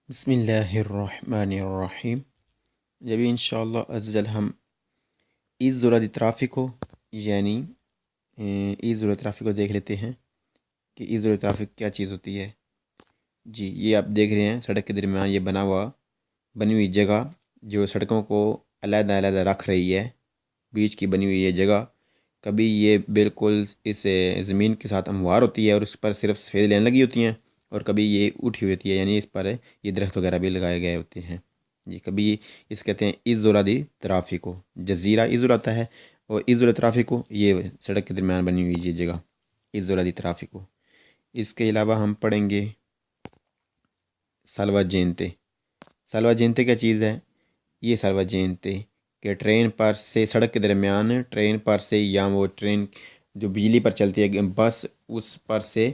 بسم اللہ الرحمن الرحیم. جب انشاءاللہ عز وجل ہم ایز ضرورت ترافیکو یعنی ایز ضرورت ترافیکو دیکھ لیتے ہیں کہ ایز ضرورت ترافک کیا چیز ہوتی ہے. جی یہ آپ دیکھ رہے ہیں سڑک کے درمیان یہ بنی ہوئی جگہ جو سڑکوں کو علیحدہ علیحدہ رکھ رہی ہے. بیچ کی بنی ہوئی یہ جگہ کبھی یہ بالکل اس زمین کے ساتھ ہموار ہوتی ہے اور اس پر صرف سفید لین لگی ہوتی ہیں، اور کبھی یہ اٹھی ہوئی ہوتی ہے یعنی اس پر یہ درخت وغیرہ بھی لگائے گئے ہوتے ہیں. جی کبھی اس کہتے ہیں ایزولا دی ترافیکو، جزیرہ ایزولا ہوتا ہے، اور ایزولا ترافیکو یہ سڑک کے درمیان بنی ہوئی یہ جگہ ایزولا دی ترافیکو. اس کے علاوہ ہم پڑھیں گے سالوا جینتے. سالوا جینتے کیا چیز ہے؟ یہ سالوا جینتے کہ ٹرین پر سے سڑک کے درمیان ٹرین پر سے یا وہ ٹرین جو بجلی پر چلتی ہے بس اس پر سے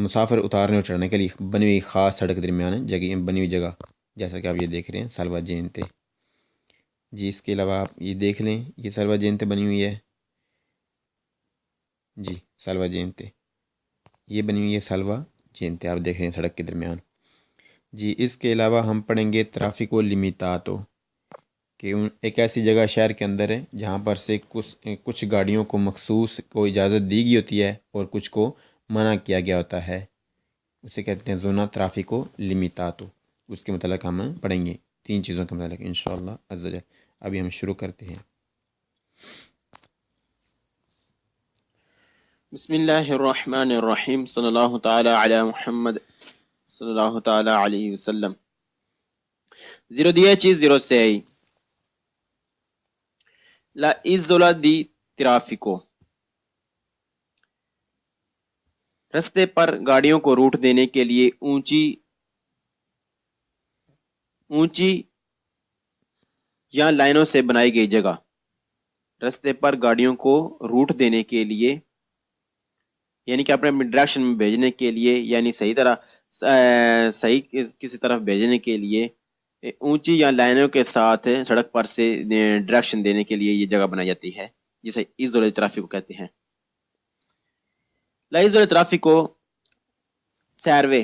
مسافر اتارنے اور چڑھنے کے لیے بنی ہوئی خاص سڑک کے درمیان بنی ہوئی جگہ، جیسا کہ آپ یہ دیکھ رہے ہیں سالوا جینتے. جی اس کے علاوہ آپ یہ دیکھ لیں یہ سالوا جینتے بنی ہوئی ہے. جی سالوا جینتے یہ بنی ہوئی ہے سالوا جینتے آپ دیکھ رہے ہیں سڑک کے درمیان. جی اس کے علاوہ ہم پڑھیں گے ترافیکو لیمیتاتو کہ ایک ایسی جگہ شہر کے اندر ہے جہاں پر سے کچھ گاڑیوں کو مخصوص کو اجازت دی گئی ہوتی ہے اور کچھ کو منع کیا گیا ہوتا ہے. اسے کہتے ہیں زونا ترافیکو لیمیتاتو. اس کے متعلق ہم پڑھیں گے تین چیزوں کے متعلق انشاءاللہ عز وجل. ابھی ہم شروع کرتے ہیں. بسم اللہ الرحمن الرحیم صلی اللہ تعالی علی محمد صلی اللہ تعالی علیہ وسلم. 10-10-06 La isola di traffico. رستے پر گاڑیوں کو روٹ دینے کے لیے اونچی یا لائنوں سے بنائی گئی جگہ. رستے پر گاڑیوں کو روٹ دینے کے لیے یعنی کہ اپنے ڈائریکشن میں بھیجنے کے لیے یعنی صحیح کسی طرف بھیجنے کے لیے اونچی یا لائنوں کے ساتھ سڑک پر سے ڈائریکشن دینے کے لیے یہ جگہ بنائی جاتی ہے جسے ایزولے ٹرافک کو کہتے ہیں. لائزولے ٹرافک کو سیروے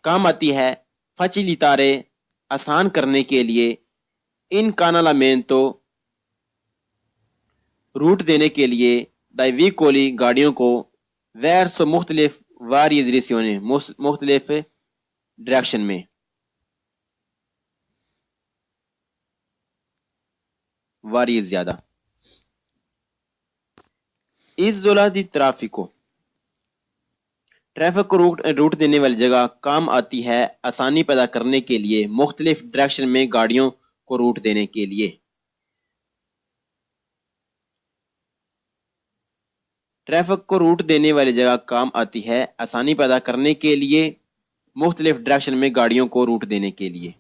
کام آتی ہے فچیلیتارے آسان کرنے کے لیے ان کانالامینتو روٹ دینے کے لیے دائی ویکولی گاڑیوں کو ویرسو مختلف واری دریسیونے مختلف ڈائریکشن میں. واری زیادہ ایزولا دی ترافیکو ٹریفک کو روٹ دینے والی جگہ کام آتی ہے آسانی پیدا کرنے کے لیے مختلف ڈائریکشن میں گاڑیوں کو روٹ دینے کے لیے. ٹریفک کو روٹ دینے والی جگہ کام آتی ہے آسانی پیدا کرنے کے لیے مختلف ڈائریکشن میں گاڑیوں کو روٹ دینے کے لیے.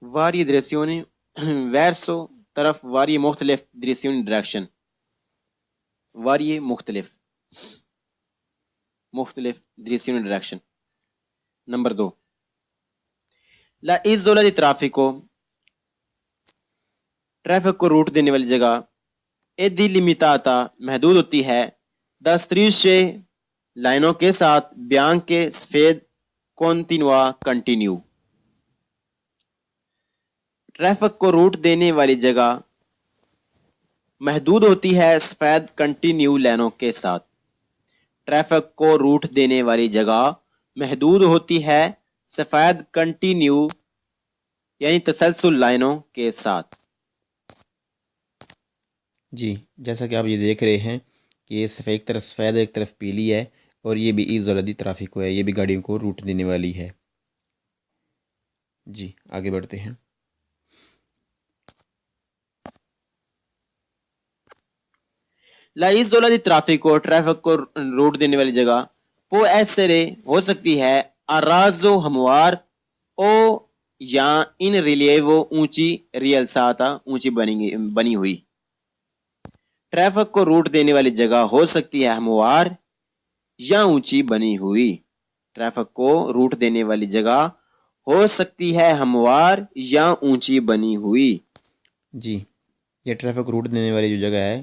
واری ڈریسیونی ویرسو طرف واری مختلف ڈریسیونی ڈائریکشن واری مختلف ڈریسیونی ڈائریکشن. نمبر 2 لا ایزولا دی ترافیکو ٹریفک کو روٹ دینے والی جگہ ایدی لیمیتاتا محدود ہوتی ہے دستریشے لائنوں کے ساتھ بیان کے سفید کونتینوا کنٹینیو. ٹریفک کو روٹ دینے والی جگہ محدود ہوتی ہے سفید کنٹینیو لائنوں کے ساتھ. ٹریفک کو روٹ دینے والی جگہ محدود ہوتی ہے سفید کنٹینیو یعنی تسلسل لائنوں کے ساتھ. جی جیسا کہ آپ یہ دیکھ رہے ہیں کہ یہ ایک طرف سفید ایک طرف پیلی ہے، اور یہ بھی ایزولا دی ترافیکو ہے، یہ بھی گاڑیوں کو روٹ دینے والی ہے. جی آگے بڑھتے ہیں. لا ایزولا دی ترافیکو ٹریفک کو روٹ دینے والی جگہ پو ایسرے ہو سکتی ہے آرازو ہموار او یا ان ریلیوو اونچی ریلساتا اونچی بنی ہوئی. ٹریفک کو روٹ دینے والی جگہ ہو سکتی ہے ہموار یا اونچی بنی ہوئی. ٹریفک کو روٹ دینے والی جگہ ہو سکتی ہے ہموار یا اونچی بنی ہوئی. جی یہ ٹریفک روٹ دینے والی جو جگہ ہے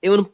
è un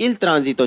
il transito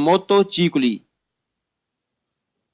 motocicli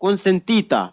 consentita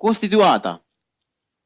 costituata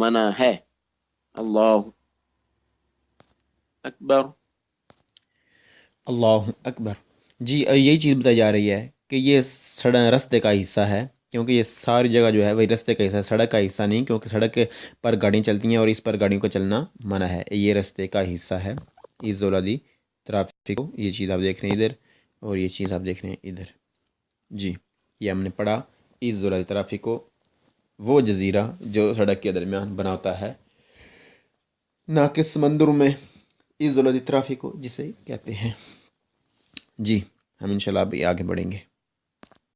منع ہے۔ اللہ اکبر۔ اللہ اکبر۔ جی یہی چیز بتائی جا رہی ہے کہ یہ رستے کا حصہ ہے، کیونکہ یہ ساری جگہ جو ہے وہی رستے کا حصہ ہے، سڑک کا حصہ نہیں، کیونکہ سڑک پر گاڑیاں چلتی ہیں اور اس پر گاڑیوں کو چلنا منع ہے، یہ رستے کا حصہ ہے۔ اس زولادی ٹرافکو، یہ چیز آپ دیکھ رہے ہیں ادھر، اور یہ چیز آپ دیکھ رہے ہیں ادھر۔ جی یہ ہم نے پڑھا، اس زولادی ٹرافکو وہ جزیرہ جو سڑک کے درمیان بنا ہوتا ہے، نہ کہ سمندر میں، اس زولادی ٹرافکو جسے کہتے ہیں۔ جی ہم انشاءاللہ ابھی آگے بڑھیں گے۔